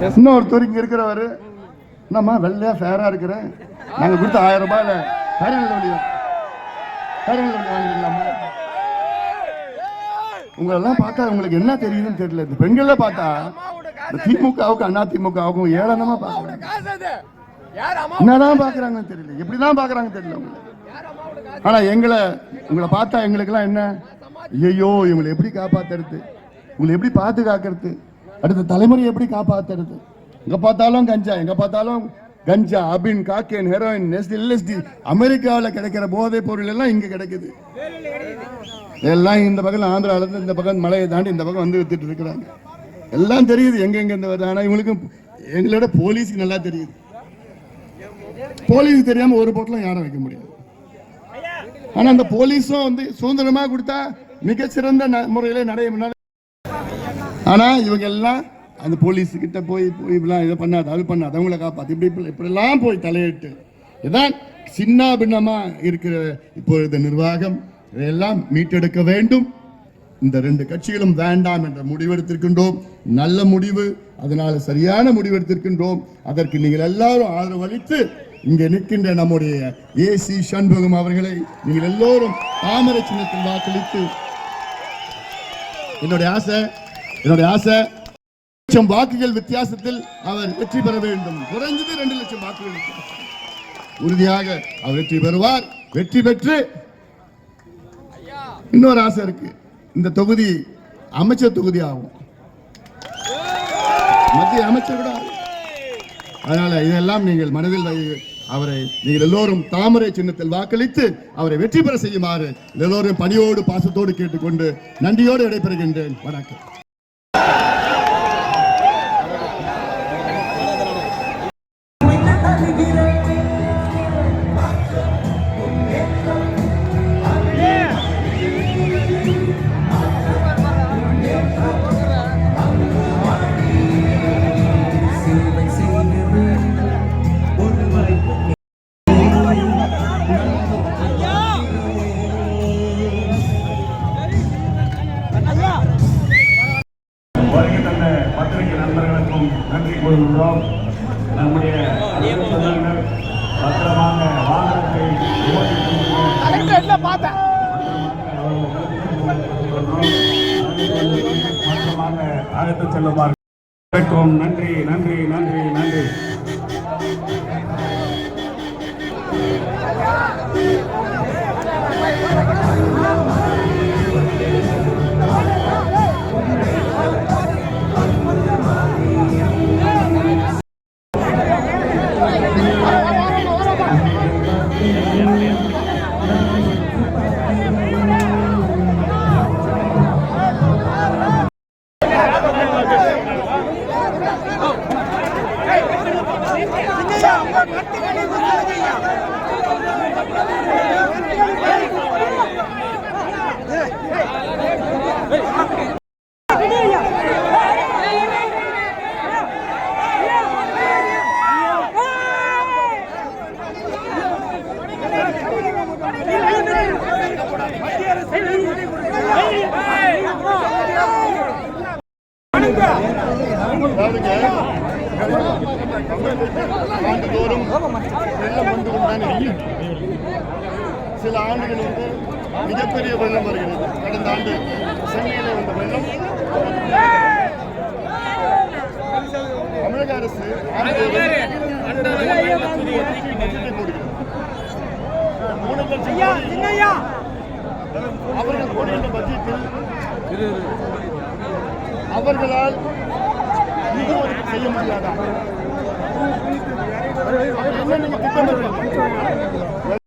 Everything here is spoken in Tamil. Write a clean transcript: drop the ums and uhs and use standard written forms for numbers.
இன்னொருத்தர் இங்க இருக்கிறவரு என்னம்மா வெள்ளையா ஃபேரா இருக்கிறேன், நாங்க கொடுத்த 1000 ரூபாயில வாங்கிக்கலாமா? உங்களெல்லாம் பார்த்தா உங்களுக்கு என்ன தெரியுதுன்னு தெரியல. இந்த பெண்களை பார்த்தா திமுகவுக்கும் அதிமுகவுக்கும் ஏளனமா பாக்குறாங்க. என்னதான் பாக்குறாங்கன்னு தெரியல, எப்படிதான் பாக்குறாங்க தெரியல உங்களுக்கு. ஆனா உங்களை பார்த்தா எங்களுக்கு எல்லாம் என்ன, ஐயோ இவங்களை எப்படி காப்பாத்துறது, உங்களை எப்படி பாதுகாக்கிறது, அடுத்த தலைமுறை எப்படி காப்பாத்துறது. எங்க பார்த்தாலும் கஞ்சா, எங்க பார்த்தாலும் கஞ்சா, அபின், காக்கேன், ஹெரோயின், எல்எஸ்டி, அமெரிக்காவில் கிடைக்கிற போதைப் பொருள் எல்லாம் இங்க கிடைக்குது. எல்லாம் இந்த பக்கம் ஆந்திரால இருந்து இந்த பக்கம் மலையை தாண்டி இந்த பக்கம் வந்து வித்துட்டு இருக்கிறாங்க. எல்லாம் தெரியுது எங்க இருந்து வருது. ஆனா இவங்களுக்கு எங்களோட போலீஸுக்கு நல்லா தெரியுது. போலீஸுக்கு தெரியாம ஒரு போட்டிலும் யாரும் வைக்க முடியாது. ஆனா அந்த போலீஸும் வந்து சுதந்திரமா கொடுத்தா மிகச்சிறந்த முறையில நடைமுறை. ஆனா இவங்க எல்லாம் அந்த போலீஸ் கிட்ட போய் இப்படிலாம் இதை பண்ணாது, அது பண்ணாது, அவங்கள காப்பாத்து, இப்படிலாம் போய் தலையிட்டு இதான் சின்ன பின்னமா இருக்கிற இப்பொழுது நிர்வாகம். இதையெல்லாம் மீட்டெடுக்க வேண்டும். இந்த 2 கட்சிகளும் வேண்டாம் என்ற முடிவெடுத்திருக்கின்றோம். நல்ல முடிவு, அதனால சரியான முடிவெடுத்திருக்கின்றோம். அதற்கு நீங்கள் எல்லாரும் ஆதரவு அளித்து இங்கே நிற்கின்ற நம்முடைய ஏசி சண்முகம் அவர்களை நீங்கள் எல்லோரும் தாமரை சின்னத்தில் வாக்களித்து, என்னுடைய ஆசை லட்சம் வாக்குகள் வித்தியாசத்தில் அவர் வெற்றி பெற வேண்டும். குறைந்தது 2 லட்சம் வாக்குகள் உறுதியாக அவர் வெற்றி பெறுவார். வெற்றி பெற்று இன்னொரு ஆசை இருக்கு, இந்த தொகுதி அமைச்சர் தொகுதி ஆகும், மத்திய அமைச்சர் கூட. அதனால இதெல்லாம் நீங்கள் மனதில் அவரை நீங்கள் எல்லோரும் தாமரை சின்னத்தில் வாக்களித்து அவரை வெற்றி பெற செய்யுமாறு எல்லோரும் பணியோடு பாசத்தோடு கேட்டுக்கொண்டு நன்றியோடு விடைபெறுகின்றேன். வணக்கம். பத்திரிகை நண்பர்களுக்கும் நன்றி கூறுகின்றோம். நம்முடைய பத்திரமாக வாகனத்தை அழைத்து செல்லுமாறு நன்றி நன்றி நன்றி நன்றி. ஆண்டுதோறும் வெள்ளம் வந்து கொண்டுதான் சில ஆண்டுகள் வந்து மிகப்பெரிய வெள்ளம் வருகிறது. கடந்த ஆண்டு சென்னையில் வந்த வெள்ளம் தமிழக அரசு 3 லட்சம் அவர்கள் போடுகின்ற பட்ஜெட்டில் அவர்களால் செய்ய முடியாதா? என்ன நீங்க திட்டமிடுறீங்க?